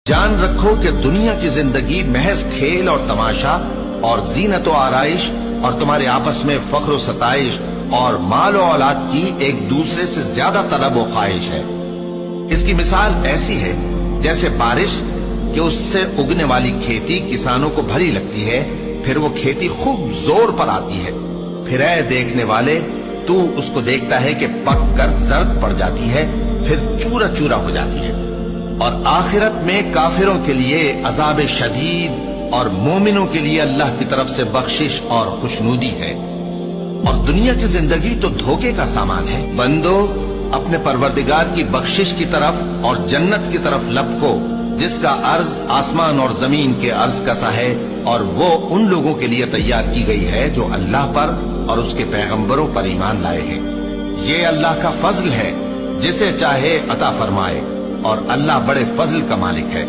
جان رکھو کہ دنیا کی زندگی محض کھیل اور تماشا اور زینت و آرائش اور تمہارے آپس میں فخر و ستائش اور مال و اولاد کی ایک دوسرے سے زیادہ طلب و خواہش ہے۔ اس کی مثال ایسی ہے جیسے بارش کہ اس سے اگنے والی کھیتی کسانوں کو بھری لگتی ہے، پھر وہ کھیتی خوب زور پر آتی ہے، پھر اے دیکھنے والے تو اس کو دیکھتا ہے کہ پک کر زرد پڑ جاتی ہے، پھر چورا چورا ہو جاتی ہے۔ اور آخرت میں کافروں کے لیے عذاب شدید اور مومنوں کے لیے اللہ کی طرف سے بخشش اور خوشنودی ہے۔ اور دنیا کی زندگی تو دھوکے کا سامان ہے۔ بندو اپنے پروردگار کی بخشش کی طرف اور جنت کی طرف لپکو جس کا عرض آسمان اور زمین کے عرض کا سا ہے، اور وہ ان لوگوں کے لیے تیار کی گئی ہے جو اللہ پر اور اس کے پیغمبروں پر ایمان لائے ہیں۔ یہ اللہ کا فضل ہے، جسے چاہے عطا فرمائے، اور اللہ بڑے فضل کا مالک ہے۔